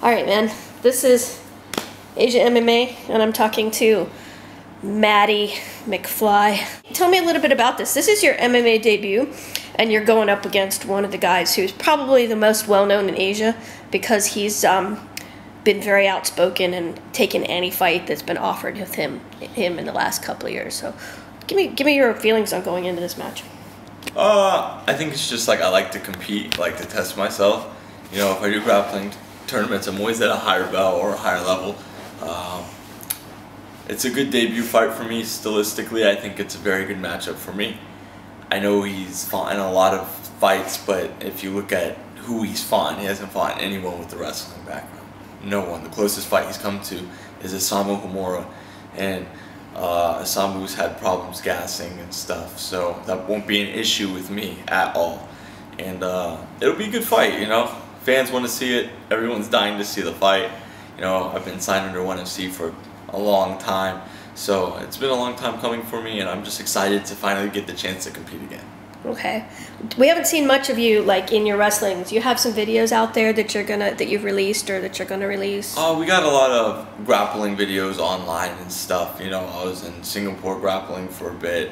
All right, man. This is Asia MMA, and I'm talking to Maddie McFly. Tell me a little bit about this. This is your MMA debut, and you're going up against one of the guys who's probably the most well-known in Asia because he's been very outspoken and taken any fight that's been offered with him in the last couple of years. So give me your feelings on going into this match. I think it's just like I like to compete, like to test myself. You know, if I do grappling tournaments, I'm always at a higher belt or a higher level. It's a good debut fight for me. Stylistically, I think it's a very good matchup for me. I know he's fought in a lot of fights, but if you look at who he's fought, he hasn't fought anyone with the wrestling background. No one. The closest fight he's come to is Isamu Homura, and Isamu's had problems gassing and stuff, so that won't be an issue with me at all. And it'll be a good fight, you know. Fans want to see it. Everyone's dying to see the fight. You know, I've been signed under 1FC for a long time, so it's been a long time coming for me, and I'm just excited to finally get the chance to compete again. Okay, we haven't seen much of you like in your wrestling. Do you have some videos out there that you've released or that you're gonna release? We got a lot of grappling videos online and stuff. You know, I was in Singapore grappling for a bit.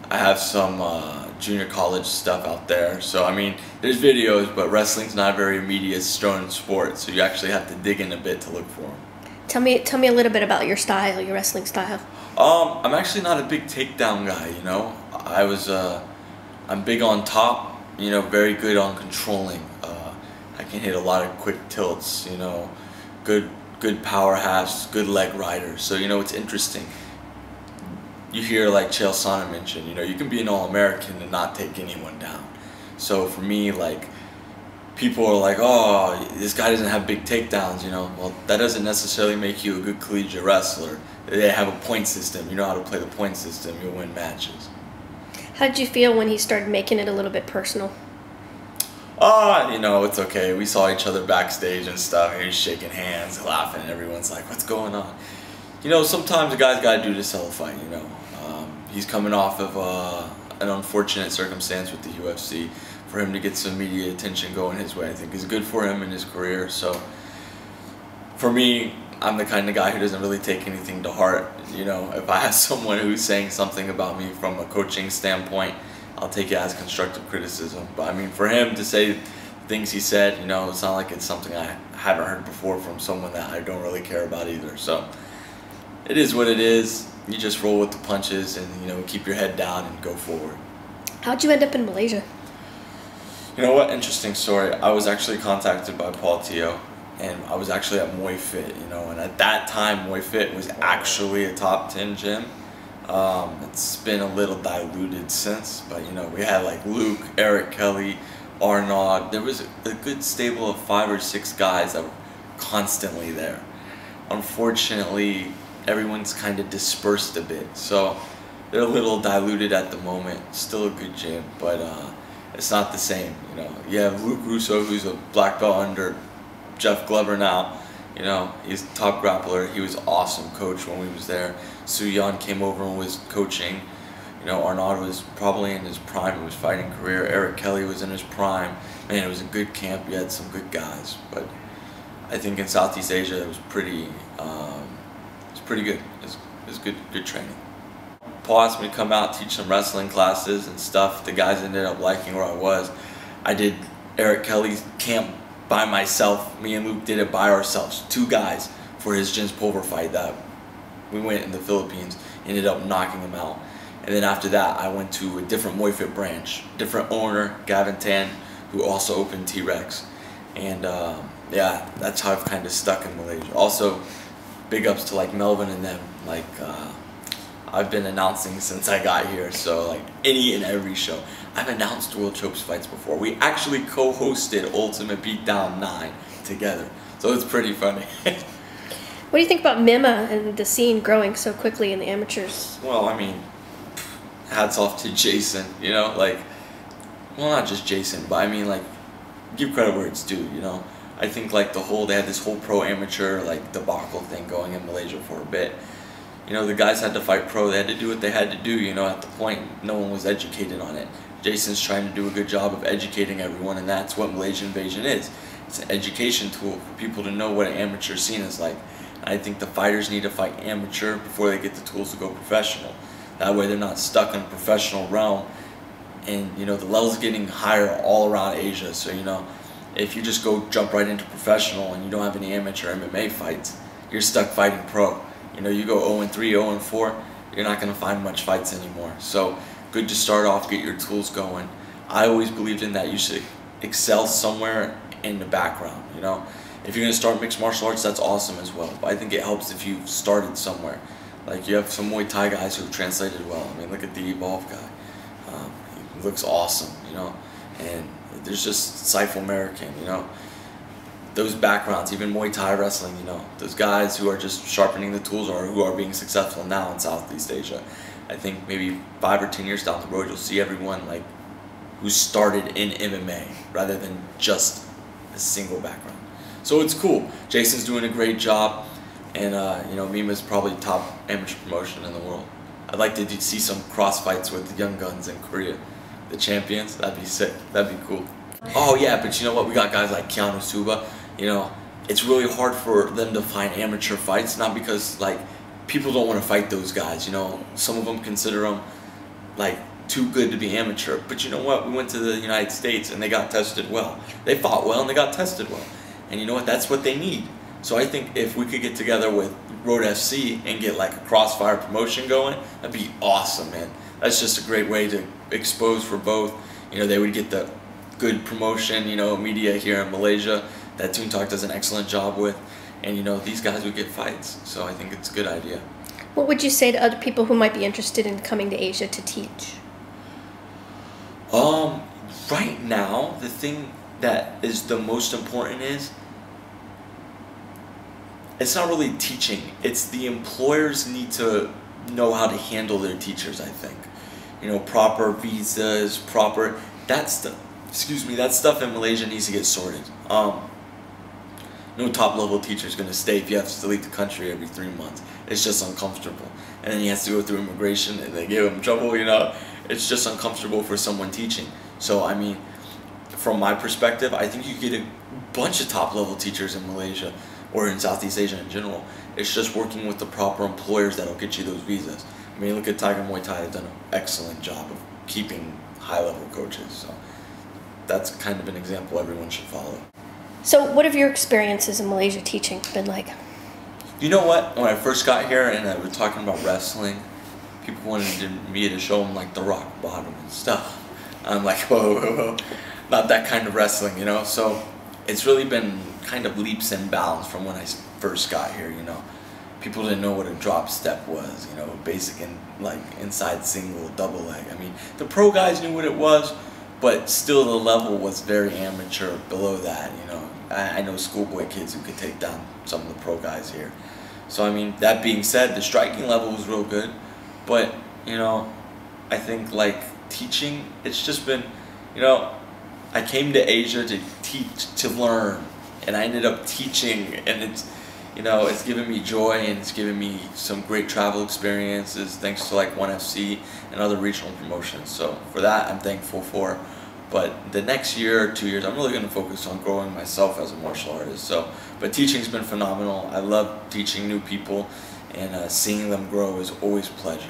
I have some junior college stuff out there. So I mean, there's videos, but wrestling's not a very media strong sport, so you actually have to dig in a bit to look for them. Tell me a little bit about your style, your wrestling style. I'm actually not a big takedown guy. You know, I'm big on top, you know, very good on controlling. I can hit a lot of quick tilts, you know, good power halves, good leg riders. So, you know, it's interesting. You hear like Chael Sonnen mention, you know, you can be an All-American and not take anyone down. So for me, like, people are like, oh, this guy doesn't have big takedowns, you know. Well, that doesn't necessarily make you a good collegiate wrestler. They have a point system. You know how to play the point system, you'll win matches. How did you feel when he started making it a little bit personal? You know, it's okay. We saw each other backstage and stuff, and he's shaking hands, laughing, and everyone's like, what's going on? You know, sometimes a guy's got to do to sell a fight, you know. He's coming off of an unfortunate circumstance with the UFC. For him to get some media attention going his way, I think is good for him in his career. So, for me, I'm the kind of guy who doesn't really take anything to heart. You know, if I have someone who's saying something about me from a coaching standpoint, I'll take it as constructive criticism. But I mean, for him to say things he said, you know, it's not like it's something I haven't heard before from someone that I don't really care about either. So, it is what it is. You just roll with the punches and, you know, keep your head down and go forward. How'd you end up in Malaysia? You know what? Interesting story. I was actually contacted by Paul Teo, and I was actually at Muay Fit, you know, and at that time Muay Fit was actually a top 10 gym. It's been a little diluted since, but you know, we had like Luke, Eric Kelly, Arnaud. There was a good stable of 5 or 6 guys that were constantly there. Unfortunately, everyone's kind of dispersed a bit, so they're a little diluted at the moment. Still a good gym, but it's not the same, you know. You have Luke Russo, who's a black belt under Jeff Glover now. You know, he's a top grappler. He was awesome coach when we was there. Su Yan came over and was coaching. You know, Arnaud was probably in his prime of his fighting career. Eric Kelly was in his prime. Man, it was a good camp. You had some good guys, but I think in Southeast Asia it was pretty good. It was good training. Paul asked me to come out, teach some wrestling classes and stuff. The guys ended up liking where I was. I did Eric Kelly's camp by myself. Me and Luke did it by ourselves. 2 guys for his Jins Pulver fight that we went in the Philippines. Ended up knocking him out. And then after that, I went to a different Muay Fit branch. Different owner, Gavin Tan, who also opened T-Rex. And yeah, that's how I've kind of stuck in Malaysia. Also, big ups to like Melvin and them. Like, I've been announcing since I got here, so like any and every show. I've announced Will Chope's fights before. We actually co-hosted Ultimate Beatdown 9 together, so it's pretty funny. What do you think about MIMMA and the scene growing so quickly in the amateurs? Well, I mean, hats off to Jason, you know, like, well, not just Jason, but I mean, like, give credit where it's due, you know. I think like they had this whole pro-amateur like debacle thing going in Malaysia for a bit. You know, the guys had to fight pro. They had to do what they had to do, you know, at the point. No one was educated on it. Jason's trying to do a good job of educating everyone, and that's what Malaysian invasion is. It's an education tool for people to know what an amateur scene is like. And I think the fighters need to fight amateur before they get the tools to go professional. That way they're not stuck in a professional realm. And you know, the levels getting higher all around Asia. So you know, if you just go jump right into professional and you don't have any amateur MMA fights, you're stuck fighting pro. You know, you go 0-3, 0-4, you're not going to find much fights anymore. So good to start off, get your tools going. I always believed in that you should excel somewhere in the background. You know, if you're going to start mixed martial arts, that's awesome as well. But I think it helps if you've started somewhere. Like you have some Muay Thai guys who've translated well. I mean, look at the Evolve guy. He looks awesome, you know. And there's just Saif American, you know. Those backgrounds, even Muay Thai wrestling, you know. Those guys who are just sharpening the tools or who are being successful now in Southeast Asia. I think maybe 5 or 10 years down the road, you'll see everyone like who started in MMA rather than just a single background. So it's cool. Jason's doing a great job, and you know, MIMMA is probably top amateur promotion in the world. I'd like to see some cross fights with the young guns in Korea, the champions. That'd be sick. That'd be cool. Oh yeah, but you know what? We got guys like Keanu Suba. You know, it's really hard for them to find amateur fights, not because like people don't want to fight those guys. You know, some of them consider them like too good to be amateur. But you know what? We went to the United States and they got tested well. They fought well and they got tested well. And you know what? That's what they need. So I think if we could get together with Road FC and get like a crossfire promotion going, that'd be awesome, man. That's just a great way to expose for both. You know, they would get the good promotion, you know, media here in Malaysia that Toon Talk does an excellent job with. And you know, these guys would get fights. So I think it's a good idea. What would you say to other people who might be interested in coming to Asia to teach? Right now, the thing that is the most important is, it's not really teaching. It's the employers need to know how to handle their teachers, I think. You know, proper visas, proper, that stuff in Malaysia needs to get sorted. No top level teacher is going to stay if you have to leave the country every 3 months. It's just uncomfortable. And then he has to go through immigration and they give him trouble, you know. It's just uncomfortable for someone teaching. So, I mean, from my perspective, I think you get a bunch of top level teachers in Malaysia or in Southeast Asia in general. It's just working with the proper employers that'll get you those visas. I mean, look at Tiger Muay Thai. They've done an excellent job of keeping high level coaches. So that's kind of an example everyone should follow. So what have your experiences in Malaysia teaching been like? You know what? When I first got here and I was talking about wrestling, people wanted me to show them like the rock bottom and stuff. I'm like, whoa, whoa, whoa. Not that kind of wrestling, you know? So it's really been kind of leaps and bounds from when I first got here, you know? People didn't know what a drop step was, you know, basic and like inside single, double leg. I mean, the pro guys knew what it was, but still the level was very amateur below that, you know? I know schoolboy kids who could take down some of the pro guys here. So, I mean, that being said, the striking level was real good. But, you know, I think, like, teaching, it's just been, you know, I came to Asia to teach, to learn. And I ended up teaching, and it's, you know, it's given me joy, and it's given me some great travel experiences, thanks to, like, 1FC and other regional promotions. So, for that, I'm thankful for. But the next year or 2 years, I'm really going to focus on growing myself as a martial artist. So, but teaching's been phenomenal. I love teaching new people, and seeing them grow is always a pleasure.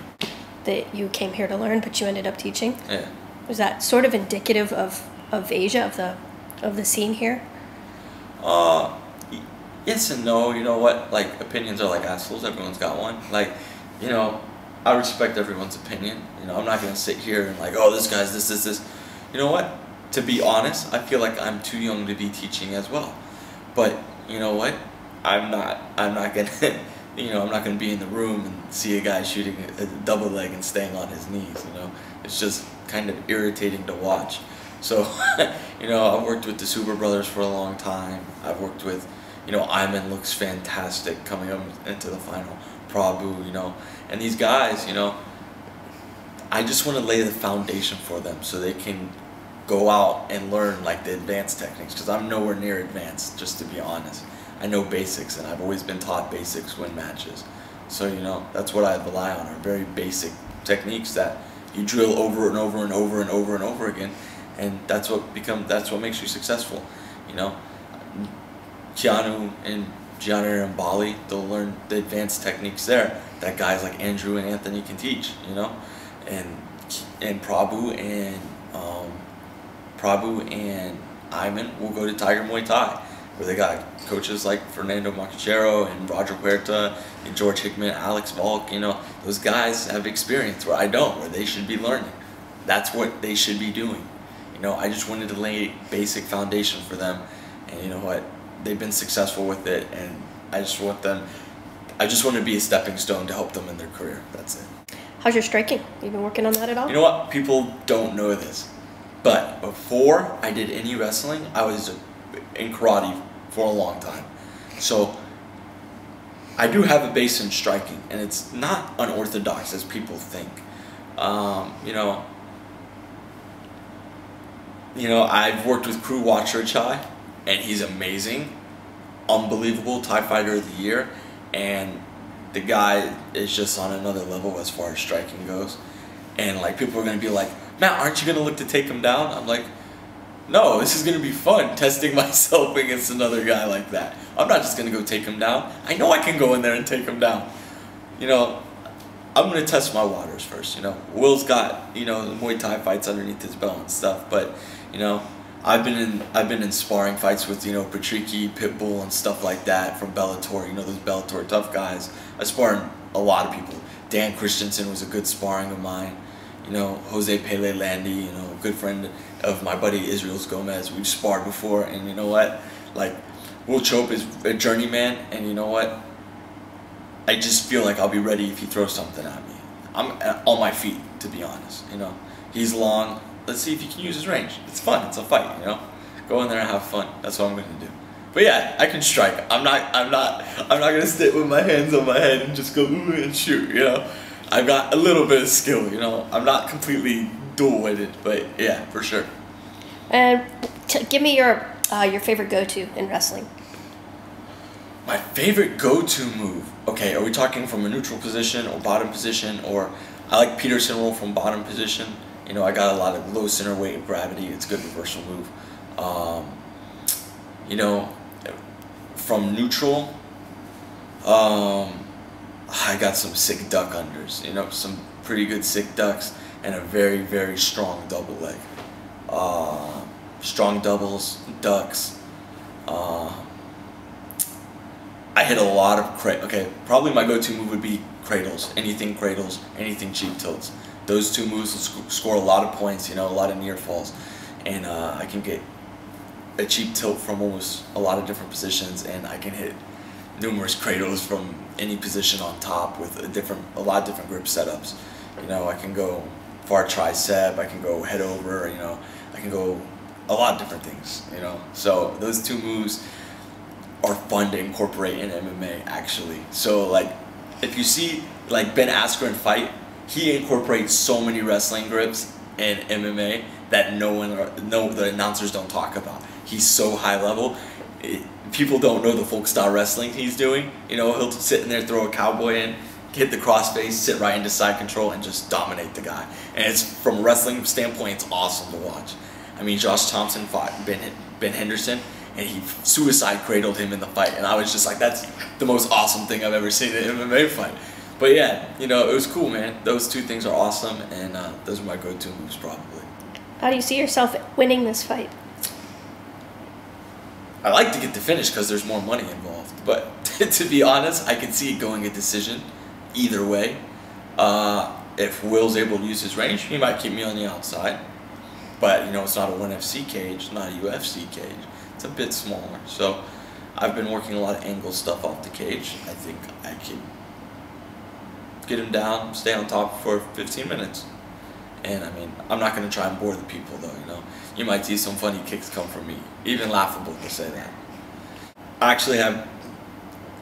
That you came here to learn, but you ended up teaching? Yeah. Was that sort of indicative of Asia, of the scene here? Yes and no. You know what? Like, opinions are like assholes. Everyone's got one. Like, you know, I respect everyone's opinion. You know, I'm not going to sit here and like, oh, this guy's this. You know what? To be honest, I feel like I'm too young to be teaching as well. But you know what? I'm not gonna, you know, I'm not gonna be in the room and see a guy shooting a double leg and staying on his knees. You know, it's just kind of irritating to watch. So, you know, I've worked with the Super Brothers for a long time. I've worked with, you know, Iman looks fantastic coming up into the final. Prabhu, you know, and these guys, you know, I just want to lay the foundation for them so they can go out and learn like the advanced techniques, because I'm nowhere near advanced, just to be honest. I know basics, and I've always been taught basics win matches. So, you know, that's what I rely on, are very basic techniques that you drill over and over and over and over and over again, and that's what makes you successful. You know, Keanu and Bali, they'll learn the advanced techniques there that guys like Andrew and Anthony can teach, you know, and Prabhu and Iman will go to Tiger Muay Thai, where they got coaches like Fernando Macachero and Roger Huerta and George Hickman, Alex Volk. You know, those guys have experience where I don't, where they should be learning. That's what they should be doing. You know, I just wanted to lay basic foundation for them, and you know what? They've been successful with it, and I just want to be a stepping stone to help them in their career. That's it. How's your striking? You been working on that at all? You know what? People don't know this, but before I did any wrestling, I was in karate for a long time. So I do have a base in striking, and it's not unorthodox as people think. You know, I've worked with Crew Chai, and he's amazing, unbelievable Thai fighter of the year, and the guy is just on another level as far as striking goes. And like, people are gonna be like, Matt, aren't you gonna look to take him down? I'm like, no, this is gonna be fun, testing myself against another guy like that. I'm not just gonna go take him down. I know I can go in there and take him down. You know, I'm gonna test my waters first. You know, Will's got, you know, the Muay Thai fights underneath his belt and stuff, but you know, I've been in sparring fights with, you know, Patricky, Pitbull, and stuff like that from Bellator. You know, those Bellator tough guys. I sparred a lot of people. Dan Christensen was a good sparring of mine. You know, Jose Pele Landy, you know, a good friend of my buddy Israel Gomez. We've sparred before, and you know what? Like, Will Chope is a journeyman, and you know what? I just feel like I'll be ready if he throws something at me. I'm on my feet, to be honest. You know, he's long. Let's see if he can use his range. It's fun. It's a fight. You know, go in there and have fun. That's what I'm gonna do. But yeah, I can strike. I'm not gonna sit with my hands on my head and just go ooh and shoot. You know, I've got a little bit of skill. You know, I'm not completely dual-witted, but yeah, for sure. And give me your favorite go-to in wrestling. My favorite go-to move. Okay, are we talking from a neutral position or bottom position? Or I like Peterson roll from bottom position. You know, I got a lot of low center weight of gravity. It's a good reversal move. You know, from neutral, I got some sick duck unders. You know, some pretty good sick ducks and a very, very strong double leg. Strong doubles, ducks. I hit a lot of okay, probably my go-to move would be cradles. Anything cradles, anything cheap tilts. Those two moves will score a lot of points, you know, a lot of near falls. And I can get a cheap tilt from almost a lot of different positions, and I can hit numerous cradles from any position on top with a lot of different grip setups. You know, I can go far tricep, I can go head over, you know, I can go a lot of different things, you know. So those two moves are fun to incorporate in MMA, actually. So like, if you see like Ben Askren fight, he incorporates so many wrestling grips in MMA that the announcers don't talk about. He's so high level. People don't know the folk style wrestling he's doing. You know, he'll sit in there, throw a cowboy in, hit the crossface, sit right into side control, and just dominate the guy. And it's, from a wrestling standpoint, it's awesome to watch. I mean, Josh Thompson fought Ben Henderson, and he suicide cradled him in the fight. And I was just like, that's the most awesome thing I've ever seen in an MMA fight. But yeah, you know, it was cool, man. Those two things are awesome, and those are my go-to moves, probably. How do you see yourself winning this fight? I like to get the finish because there's more money involved. But to be honest, I can see it going a decision either way. If Will's able to use his range, he might keep me on the outside. But, you know, it's not a 1FC cage, not a UFC cage. It's a bit smaller. So I've been working a lot of angle stuff off the cage. I think I can get him down, stay on top for 15 minutes. And I mean, I'm not going to try and bore the people though, you know. You might see some funny kicks come from me. Even laughable to say that. I actually have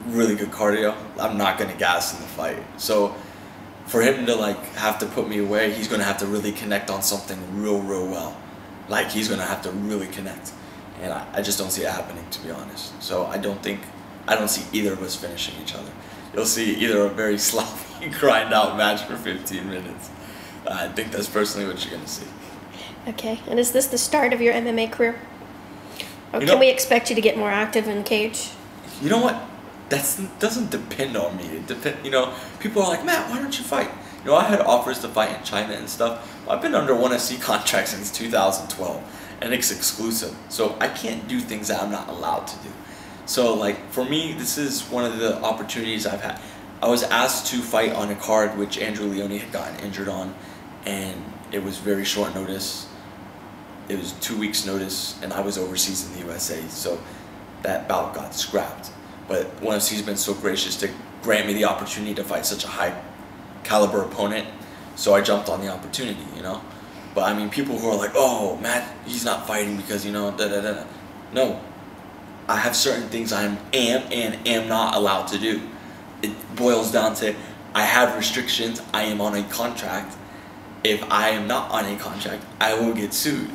really good cardio. I'm not going to gas in the fight. So for him to like have to put me away, he's going to have to really connect on something real well. Like, he's going to have to really connect. And I just don't see it happening, to be honest. So I don't see either of us finishing each other. You'll see either a very sloppy, grind out match for 15 minutes. I think that's personally what you're going to see. Okay, and is this the start of your MMA career? Or can we expect you to get more active in cage? You know what? That doesn't depend on me. It depend. You know, people are like, Matt, why don't you fight? You know, I had offers to fight in China and stuff. I've been under ONE FC contract since 2012, and it's exclusive. So I can't do things that I'm not allowed to do. So like for me, this is one of the opportunities I've had. I was asked to fight on a card which Andrew Leone had gotten injured on, and it was very short notice. It was 2 weeks notice, and I was overseas in the USA, so that bout got scrapped. But ONE FC's been so gracious to grant me the opportunity to fight such a high caliber opponent, so I jumped on the opportunity, you know. But I mean, people who are like, oh, Matt, he's not fighting because, you know, da-da-da-da. No, I have certain things I am and am not allowed to do. It boils down to, I have restrictions, I am on a contract. If I am not on a contract, I will get sued.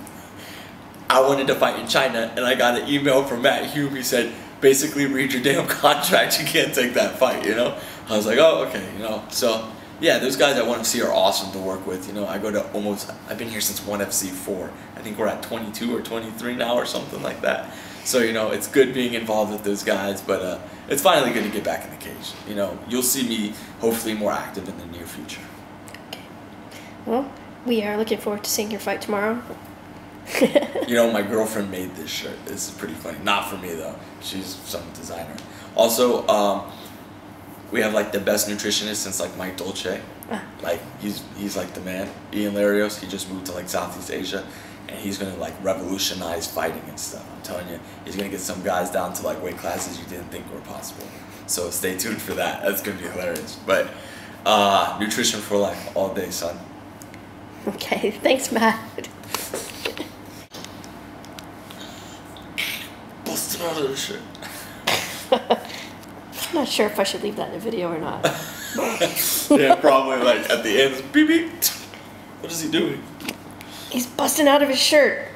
I wanted to fight in China, and I got an email from Matt Hume. He said, basically, read your damn contract, you can't take that fight, you know? I was like, oh, okay, you know. So, yeah, those guys at ONE FC are awesome to work with, you know. I've been here since ONE FC 4. I think we're at 22 or 23 now or something like that. So, you know, it's good being involved with those guys, but it's finally good to get back in the cage. You know, you'll see me hopefully more active in the near future. Okay. Well, we are looking forward to seeing your fight tomorrow. You know, my girlfriend made this shirt. This is pretty funny. Not for me, though. She's some designer. Also, we have, like, the best nutritionist since, like, Mike Dolce. Like, he's like, the man. Ian Larios, he just moved to, like, Southeast Asia. And he's going to, like, revolutionize fighting and stuff. I'm telling you, he's going to get some guys down to, like, weight classes you didn't think were possible. So stay tuned for that. That's going to be hilarious. But nutrition for life all day, son. Okay. Thanks, Matt. Busting out of the shirt. I'm not sure if I should leave that in the video or not. Yeah, probably, like, at the end, beep, beep. What is he doing? He's busting out of his shirt.